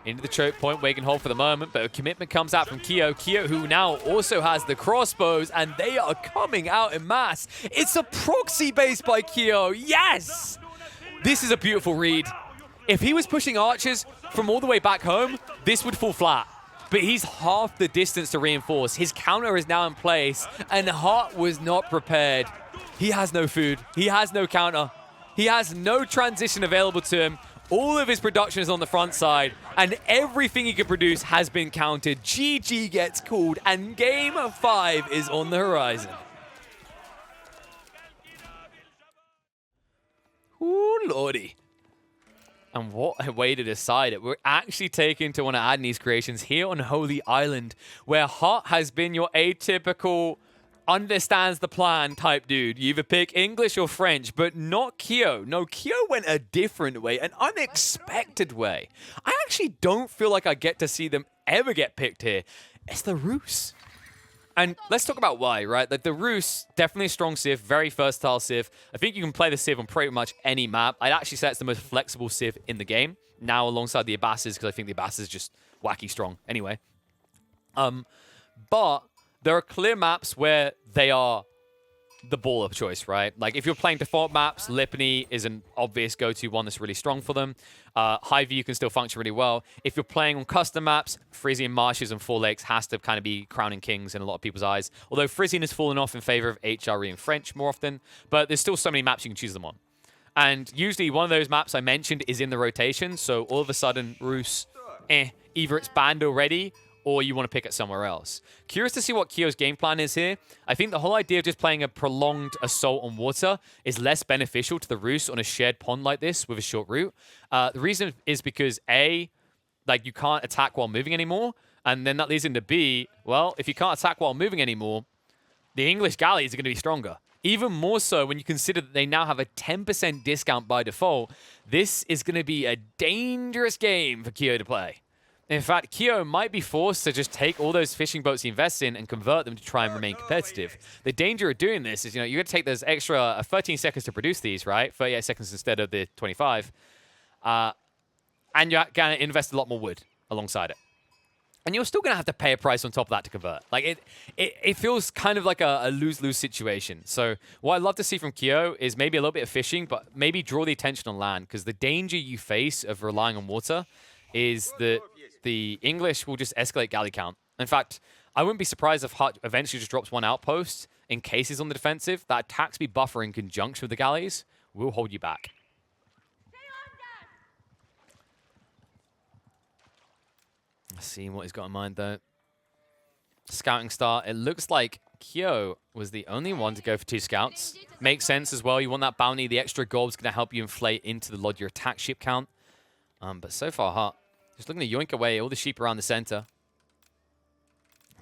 into the choke point, waiting hold for the moment, but a commitment comes out from Kyo. Kyo, who now also has the crossbows, and they are coming out in mass. It's a proxy base by Kyo. Yes! This is a beautiful read. If he was pushing archers from all the way back home, this would fall flat. But he's half the distance to reinforce. His counter is now in place, and Hutt was not prepared. He has no food. He has no counter. He has no transition available to him. All of his production is on the front side, and everything he can produce has been countered. GG gets called, and Game 5 is on the horizon. Ooh, lordy. And what a way to decide it. We're actually taking to one of Adney's creations here on Holy Island, where Hutt has been your atypical understands the plan type dude. You either pick English or French, but not Kyo. No, Kyo went a different way, an unexpected way. I actually don't feel like I get to see them ever get picked here. It's the Rus. And let's talk about why, right? Like the Rus, definitely a strong Civ, very versatile Civ. I think you can play the Civ on pretty much any map. I'd actually say it's the most flexible Civ in the game, now alongside the Abbasses, because I think the Abbasses is just wacky strong anyway. But there are clear maps where they are the ball of choice, right? Like if you're playing default maps, Lipany is an obvious go-to one that's really strong for them. High View can still function really well. If you're playing on custom maps, Frisian Marshes and Four Lakes has to kind of be crowning kings in a lot of people's eyes. Although Frisian has fallen off in favor of HRE and French more often, but there's still so many maps you can choose them on. And usually one of those maps I mentioned is in the rotation, so all of a sudden, Rus, either it's banned already, or you want to pick it somewhere else. Curious to see what Kyo's game plan is here. I think the whole idea of just playing a prolonged assault on water is less beneficial to the Rus on a shared pond like this with a short route. The reason is because A, like you can't attack while moving anymore, and then that leads into B, well, if you can't attack while moving anymore, the English galleys are going to be stronger. Even more so when you consider that they now have a 10% discount by default. This is going to be a dangerous game for Kyo to play. In fact, Kyo might be forced to just take all those fishing boats he invests in and convert them to try and remain competitive. The danger of doing this is, you're going to take those extra 13 seconds to produce these, right? 38 seconds instead of the 25. And you're going to invest a lot more wood alongside it. And you're still going to have to pay a price on top of that to convert. Like, it feels kind of like a lose-lose situation. So what I'd love to see from Kyo is maybe a little bit of fishing, but maybe draw the attention on land, because the danger you face of relying on water is that the English will just escalate galley count. In fact, I wouldn't be surprised if Hutt eventually just drops one outpost in case he's on the defensive. That attack speed buffer in conjunction with the galleys will hold you back. Let's see what he's got in mind, though. Scouting start. It looks like Kyo was the only one to go for 2 scouts. Makes sense as well. You want that bounty. The extra gold's going to help you inflate into the Lodger attack ship count. But so far, Hutt just looking to yoink away all the sheep around the center.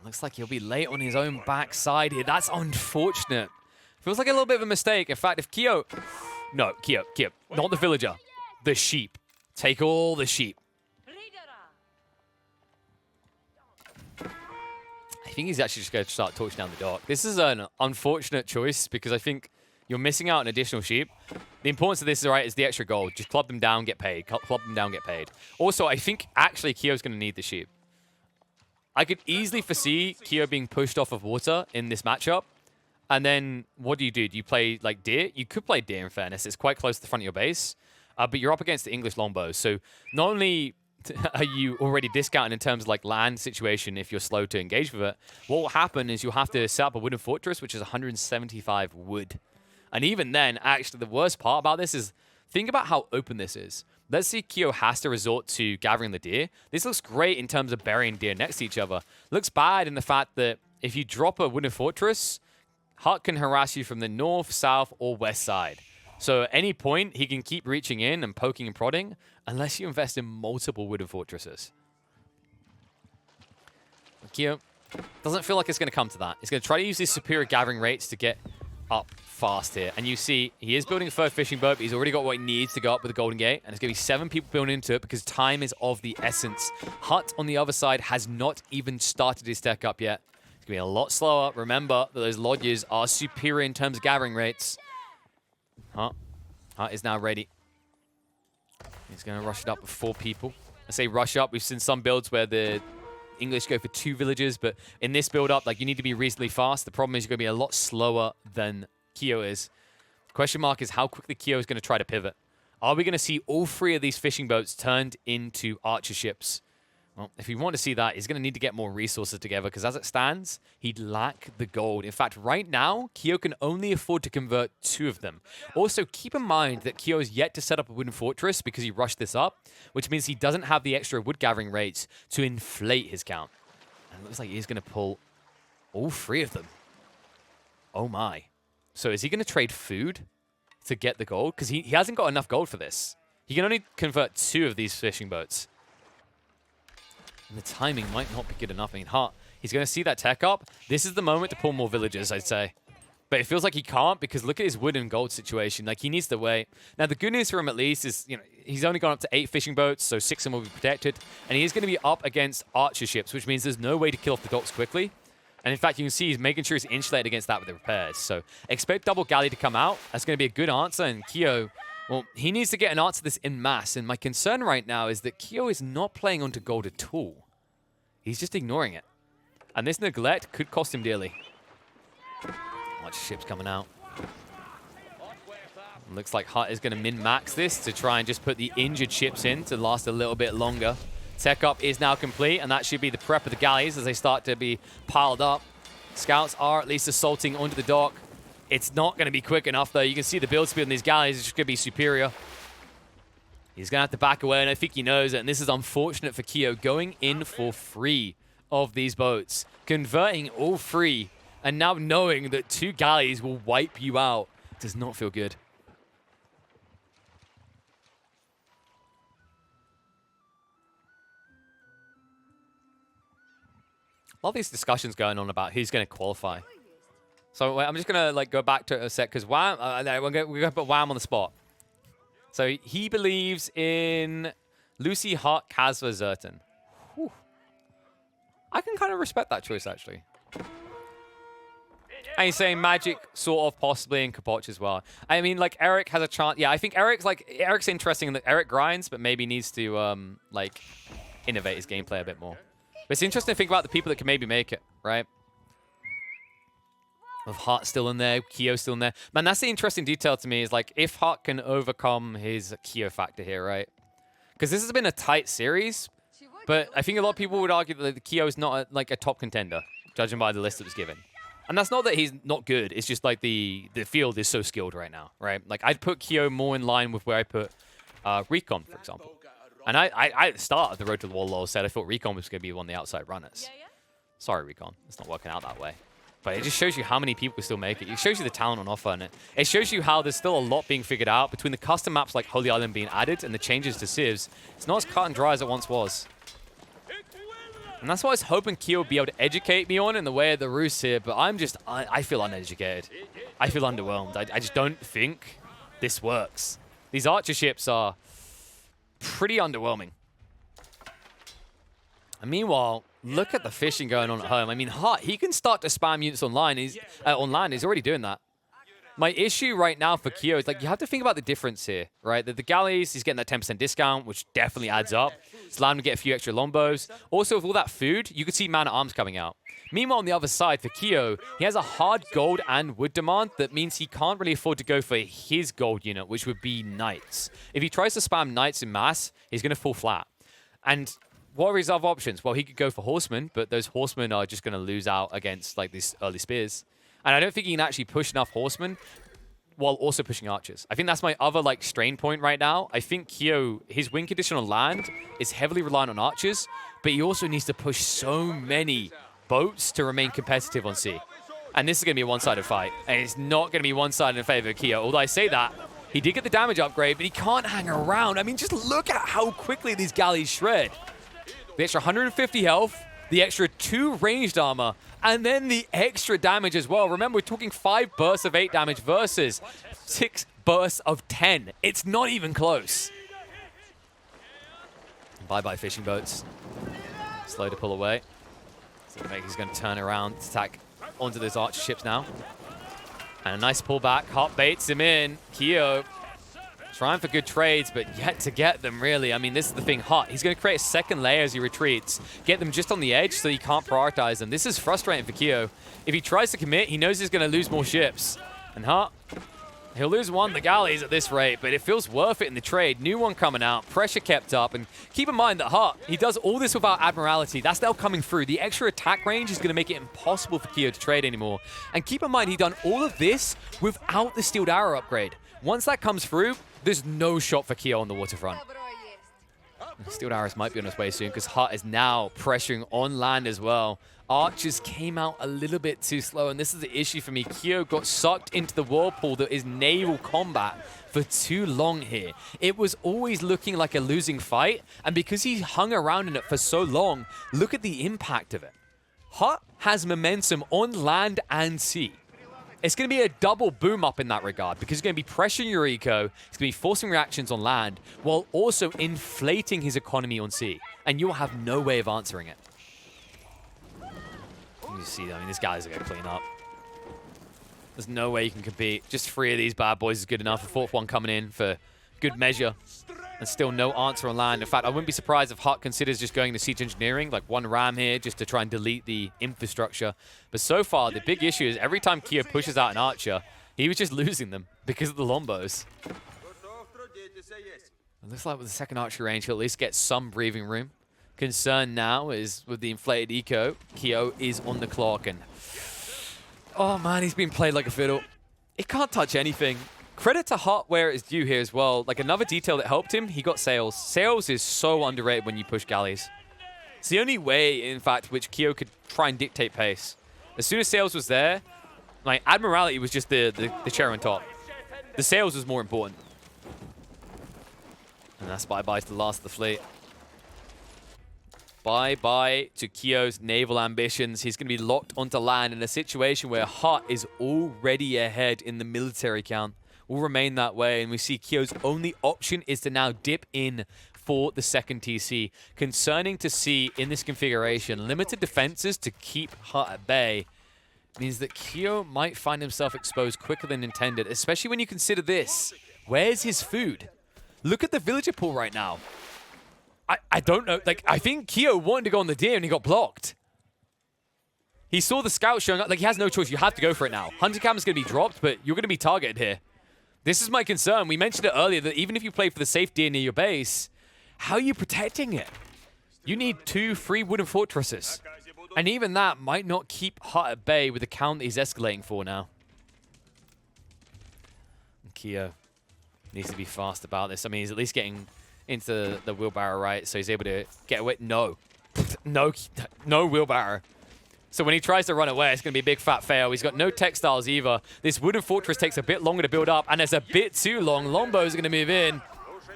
Looks like he'll be late on his own backside here. That's unfortunate. Feels like a little bit of a mistake. In fact, if Kyo... No, Kyo. Not the villager. The sheep. Take all the sheep. I think he's actually just going to start torching down the dock. This is an unfortunate choice because I think you're missing out on additional sheep. The importance of this is the extra gold. Just club them down, get paid. Club them down, get paid. Also, I think actually Kyo's going to need the sheep. I could easily foresee Kyo being pushed off of water in this matchup. And then what do? Do you play like deer? You could play deer in fairness. It's quite close to the front of your base. But you're up against the English longbows. So not only are you already discounted in terms of like land situation if you're slow to engage with it, what will happen is you'll have to set up a wooden fortress, which is 175 wood. And even then, actually, the worst part about this is, think about how open this is. Let's see Kyo has to resort to gathering the deer. This looks great in terms of burying deer next to each other. Looks bad in the fact that if you drop a wooden fortress, Hutt can harass you from the north, south, or west side. So at any point, he can keep reaching in and poking and prodding, unless you invest in multiple wooden fortresses. Kyo Doesn't feel like it's going to come to that. He's going to try to use his superior gathering rates to get up fast here. And you see, he is building a third fishing boat, but he's already got what he needs to go up with the Golden Gate. And there's going to be 7 people building into it because time is of the essence. Hutt, on the other side, has not even started his tech up yet. It's going to be a lot slower. Remember that those lodges are superior in terms of gathering rates. Hutt is now ready. He's going to rush it up with 4 people. I say rush up. We've seen some builds where the English go for 2 villagers, but in this build-up, like, you need to be reasonably fast. The problem is you're going to be a lot slower than Kyo is. The question mark is how quickly Kyo is going to try to pivot. Are we going to see all 3 of these fishing boats turned into archer ships? Well, if you want to see that, he's going to need to get more resources together, because as it stands, he'd lack the gold. In fact, right now, Kyo can only afford to convert 2 of them. Also, keep in mind that Kyo is yet to set up a wooden fortress because he rushed this up, which means he doesn't have the extra wood gathering rates to inflate his count. And it looks like he's going to pull all 3 of them. Oh my. So is he going to trade food to get the gold? Because he hasn't got enough gold for this. He can only convert 2 of these fishing boats. And the timing might not be good enough. I mean, Hutt, he's going to see that tech up. This is the moment to pull more villagers, I'd say. But it feels like he can't because look at his wood and gold situation. Like, he needs to wait. Now, the good news for him, at least, is, you know, he's only gone up to 8 fishing boats, so 6 of them will be protected. And he is going to be up against archer ships, which means there's no way to kill off the docks quickly. And in fact, you can see he's making sure he's insulated against that with the repairs. So expect double galley to come out. That's going to be a good answer. And Kyo, well, he needs to get an answer to this en masse. And my concern right now is that Kyo is not playing onto gold at all. He's just ignoring it. And this neglect could cost him dearly. Watch ships coming out. Looks like Hutt is going to min-max this to try and just put the injured ships in to last a little bit longer. Tech up is now complete, and that should be the prep of the galleys as they start to be piled up. Scouts are at least assaulting onto the dock. It's not going to be quick enough, though. You can see the build speed on these galleys is just going to be superior. He's going to have to back away, and I think he knows it. And this is unfortunate for Kyo, going in for 3 of these boats, converting all 3, and now knowing that 2 galleys will wipe you out does not feel good. A lot of these discussions going on about who's going to qualify. So wait, I'm just going to like go back to a sec because Wham, we're going to put Wham on the spot. So he believes in Lucy, Hutt, Kazva, Zertan. Whew. I can kind of respect that choice, actually. And he's saying Magic, sort of, possibly, and Kapoch as well. I mean, like, Eric has a chance. Yeah, I think Eric's interesting in that Eric grinds, but maybe needs to, like, innovate his gameplay a bit more. But it's interesting to think about the people that can maybe make it, right? With Hutt still in there, Kyo still in there. Man, that's the interesting detail to me is, like, if Hutt can overcome his Kyo factor here, right? Because this has been a tight series, but I think a lot of people would argue that the Kyo is not, like, a top contender, judging by the list that was given. And that's not that he's not good. It's just, like, the field is so skilled right now, right? Like, I'd put Kyo more in line with where I put Recon, for example. And I at the start of the Road to the Wololo said I thought Recon was going to be one of the outside runners. Sorry, Recon. It's not working out that way. But it just shows you how many people can still make it. It shows you the talent on offer. And it shows you how there's still a lot being figured out between the custom maps like Holy Island being added and the changes to civs. It's not as cut and dry as it once was. And that's what I was hoping Kyo would be able to educate me on in the way of the Roost here. But I feel uneducated. I feel underwhelmed. I just don't think this works. These archer ships are pretty underwhelming. And meanwhile, look at the fishing going on at home. I mean, Hutt, he can start to spam units online. He's already doing that. My issue right now for Kyo is, like, you have to think about the difference here, right? The galleys, he's getting that 10% discount, which definitely adds up. It's allowing him to get a few extra lombos. Also, with all that food, you could see man-at-arms coming out. Meanwhile, on the other side, for Kyo, he has a hard gold and wood demand that means he can't really afford to go for his gold unit, which would be knights. If he tries to spam knights in mass, he's going to fall flat. And what are his other options? Well, he could go for horsemen, but those horsemen are just going to lose out against, like, these early spears. And I don't think he can actually push enough horsemen while also pushing archers. I think that's my other, like, strain point right now. I think Kyo, his win condition on land is heavily reliant on archers, but he also needs to push so many boats to remain competitive on sea. And this is going to be a one-sided fight. And it's not going to be one-sided in favor of Kyo. Although I say that, he did get the damage upgrade, but he can't hang around. I mean, just look at how quickly these galleys shred. The extra 150 health, the extra 2 ranged armor, and then the extra damage as well. Remember, we're talking 5 bursts of 8 damage versus 6 bursts of 10. It's not even close. Bye-bye fishing boats. Slow to pull away. So he's going to turn around, attack onto those archer ships now. And a nice pullback. Hutt baits him in. Kyo trying for good trades, but yet to get them, really. I mean, this is the thing. Hutt, he's going to create a second layer as he retreats. Get them just on the edge so he can't prioritize them. This is frustrating for Kyo. If he tries to commit, he knows he's going to lose more ships. And Hutt, he'll lose one, the galleys at this rate, but it feels worth it in the trade. New one coming out, pressure kept up, and keep in mind that Hutt, he does all this without Admiralty. That's now coming through. The extra attack range is going to make it impossible for Kyo to trade anymore. And keep in mind, he done all of this without the Steeled Arrow upgrade. Once that comes through, there's no shot for Kyo on the waterfront. Steeled Arrows might be on his way soon because Hutt is now pressuring on land as well. Archers came out a little bit too slow, and this is the issue for me. Kyo got sucked into the whirlpool that is naval combat for too long here. It was always looking like a losing fight, and because he hung around in it for so long, look at the impact of it. Hutt has momentum on land and sea. It's going to be a double boom up in that regard because he's going to be pressuring your eco, he's going to be forcing reactions on land, while also inflating his economy on sea, and you'll have no way of answering it. You see, I mean, these guys are going to clean up. There's no way you can compete. Just 3 of these bad boys is good enough. A 4th one coming in for good measure. And still no answer on land. In fact, I wouldn't be surprised if Hutt considers just going to siege engineering, like 1 ram here, just to try and delete the infrastructure. But so far, the big issue is every time Kyo pushes out an archer, he was just losing them because of the lombos. It looks like with the second archer range, he'll at least get some breathing room. Concern now is with the inflated eco, Kyo is on the clock, and oh man, he's been played like a fiddle. He can't touch anything. Credit to Hutt where it's due here as well. Like another detail that helped him, he got sails. Sails is so underrated when you push galleys. It's the only way, in fact, which Kyo could try and dictate pace. As soon as sails was there, like Admiralty was just the cherry on top. The sails was more important. And that's bye-bye to the last of the fleet. Bye-bye to Kyo's naval ambitions. He's going to be locked onto land in a situation where Hutt is already ahead in the military count. Will remain that way, and we see Kyo's only option is to now dip in for the second TC. Concerning to see in this configuration, limited defenses to keep Hutt at bay means that Kyo might find himself exposed quicker than intended, especially when you consider this. Where's his food? Look at the villager pool right now. I don't know. Like, I think Kyo wanted to go on the deer and he got blocked. He saw the scout showing up. Like, he has no choice. You have to go for it now. Hunter cam is going to be dropped, but you're going to be targeted here. This is my concern. We mentioned it earlier that even if you play for the safe deer near your base, how are you protecting it? You need 2 free wooden fortresses. And even that might not keep Hutt at bay with the count that he's escalating for now. And Kyo needs to be fast about this. I mean, he's at least getting into the wheelbarrow, right? So he's able to get away. No. No wheelbarrow. So when he tries to run away, it's going to be a big fat fail. He's got no textiles either. This wooden fortress takes a bit longer to build up, and it's a bit too long. Lombos are going to move in,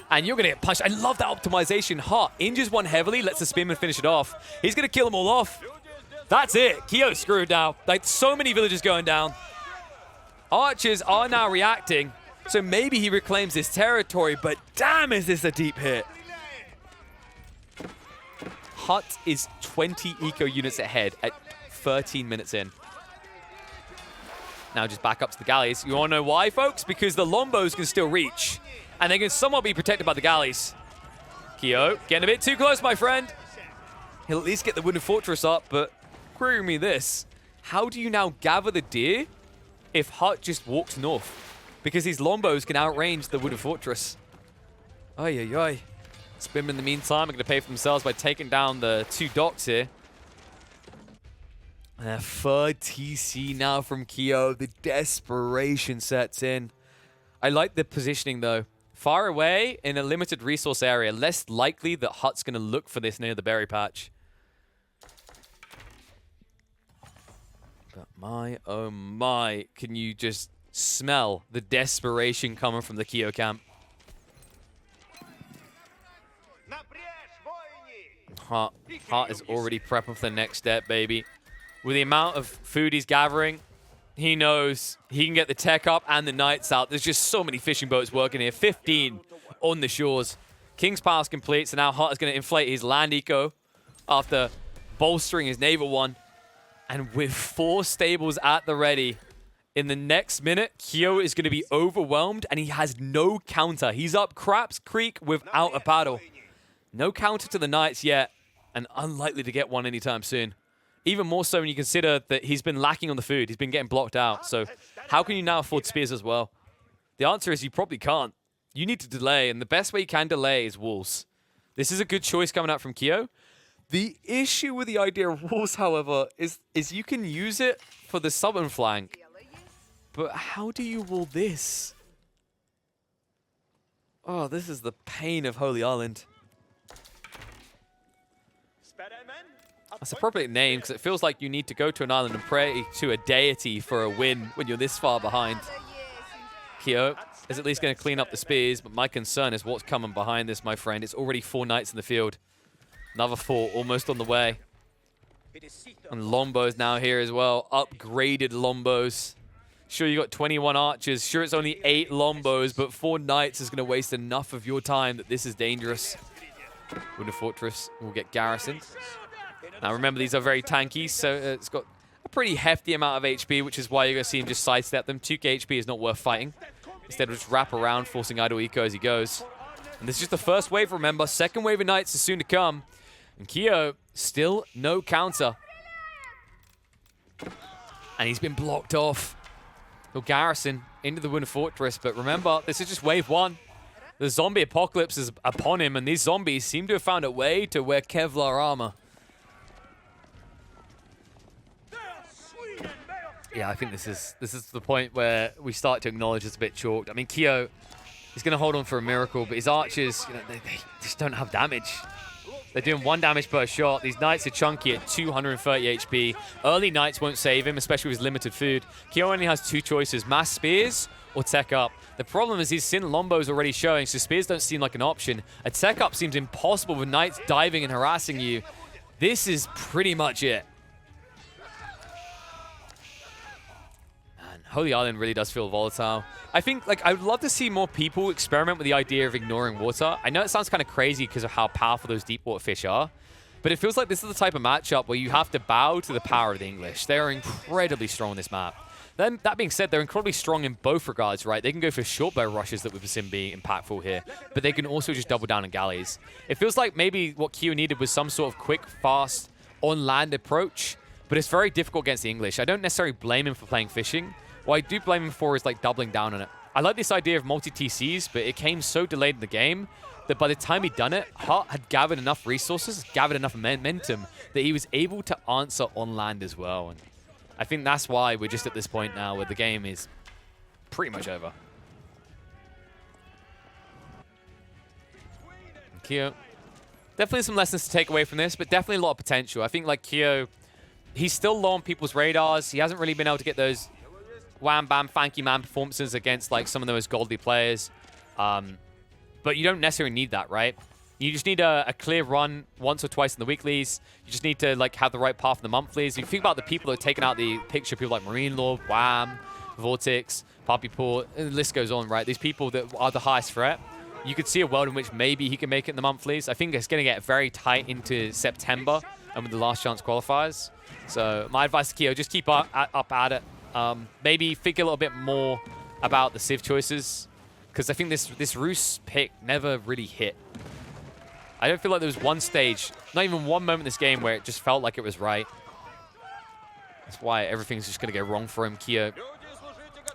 and you're going to get punched. I love that optimization. Hutt injures one heavily, lets the spearman finish it off. He's going to kill them all off. That's it. Kyo's screwed now. Like, so many villagers going down. Archers are now reacting. So maybe he reclaims this territory, but damn, is this a deep hit. Hutt is 20 eco units ahead at 13 minutes in. Now just back up to the galleys. You want to know why, folks? Because the Lombos can still reach, and they can somewhat be protected by the galleys. Kyo getting a bit too close, my friend. He'll at least get the wooden fortress up, but query me this. How do you now gather the deer if Hutt just walks north? Because these Lombos can outrange the wooden fortress. Ay, ay, ay. Spim in the meantime are going to pay for themselves by taking down the 2 docks here. And a 3rd TC now from Kyo. The desperation sets in. I like the positioning, though. Far away in a limited resource area. Less likely that Hutt's going to look for this near the berry patch. But my, oh my, can you just smell the desperation coming from the Kyo camp? Hutt is already prepping for the next step, baby. With the amount of food he's gathering, he knows he can get the tech up and the knights out. There's just so many fishing boats working here. 15 on the shores. King's Pass complete, so now Hutt is going to inflate his land eco after bolstering his naval one. And with 4 stables at the ready, in the next minute, Kyo is going to be overwhelmed, and he has no counter. He's up Craps Creek without a paddle. No counter to the knights yet, and unlikely to get one anytime soon. Even more so when you consider that he's been lacking on the food. He's been getting blocked out. So how can you now afford spears as well? The answer is you probably can't. You need to delay, and the best way you can delay is walls. This is a good choice coming out from Kyo. The issue with the idea of walls, however, is you can use it for the southern flank. But how do you wall this? Oh, this is the pain of Holy Island. That's a appropriate name because it feels like you need to go to an island and pray to a deity for a win when you're this far behind. Kyo is at least going to clean up the spears, but my concern is what's coming behind this, my friend. It's already 4 knights in the field. Another 4 almost on the way. And Lombos now here as well. Upgraded Lombos. Sure, you got 21 archers. Sure, it's only 8 Lombos, but 4 knights is going to waste enough of your time that this is dangerous. Wooden Fortress will get garrisoned. Now, remember, these are very tanky, so it's got a pretty hefty amount of HP, which is why you're going to see him just sidestep them. 2k HP is not worth fighting. Instead, of just wrap around, forcing idle eco as he goes. And this is just the first wave, remember. Second wave of knights is soon to come. And Kyo, still no counter. And he's been blocked off. He'll garrison into the Wooden Fortress, but remember, this is just wave 1. The zombie apocalypse is upon him, and these zombies seem to have found a way to wear Kevlar armor. Yeah, I think this is the point where we start to acknowledge it's a bit chalked. I mean, Kyo is going to hold on for a miracle, but his archers, you know, they just don't have damage. They're doing 1 damage per shot. These knights are chunky at 230 HP. Early knights won't save him, especially with his limited food. Kyo only has 2 choices, mass spears or tech up. The problem is he's seen Lombos already showing, so spears don't seem like an option. A tech up seems impossible with knights diving and harassing you. This is pretty much it. Holy Island really does feel volatile. I think, like, I would love to see more people experiment with the idea of ignoring water. I know it sounds kind of crazy because of how powerful those deep water fish are, but it feels like this is the type of matchup where you have to bow to the power of the English. They are incredibly strong on this map. Then, that being said, they're incredibly strong in both regards, right? They can go for short bow rushes that we've seen be impactful here, but they can also just double down on galleys. It feels like maybe what Kyo needed was some sort of quick, fast, on-land approach, but it's very difficult against the English. I don't necessarily blame him for playing fishing. What I do blame him for is like doubling down on it. I like this idea of multi-TCs, but it came so delayed in the game that by the time he'd done it, Hutt had gathered enough resources, gathered enough momentum that he was able to answer on land as well. And I think that's why we're just at this point now where the game is pretty much over. And Kyo, definitely some lessons to take away from this, but definitely a lot of potential. I think like Kyo, he's still low on people's radars. He hasn't really been able to get those wham bam fanky man performances against like some of those goldy players, but you don't necessarily need that, right? You just need a clear run once or twice in the weeklies. You just need to like have the right path in the monthlies. If you think about the people that have taken out the picture, people like Marine Lord, Wham, Vortex, Poppy Port, and the list goes on, right? These people that are the highest threat. You could see a world in which maybe he can make it in the monthlies. I think it's going to get very tight into September and with the last chance qualifiers. So my advice to Kyo, just keep up at it. Maybe think a little bit more about the Civ choices, because I think this Roos pick never really hit. I don't feel like there was one stage, not even one moment in this game where it just felt like it was right. That's why everything's just going to go wrong for him, Kyo.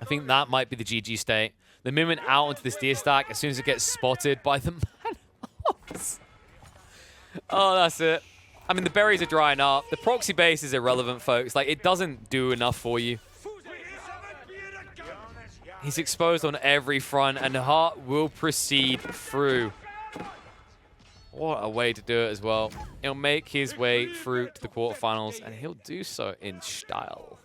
I think that might be the GG state. The movement out onto this deer stack, as soon as it gets spotted by the man. Oh, that's it. I mean, the berries are drying up. The proxy base is irrelevant, folks. Like, it doesn't do enough for you. He's exposed on every front, and Hutt will proceed through. What a way to do it as well. He'll make his way through to the quarterfinals, and he'll do so in style.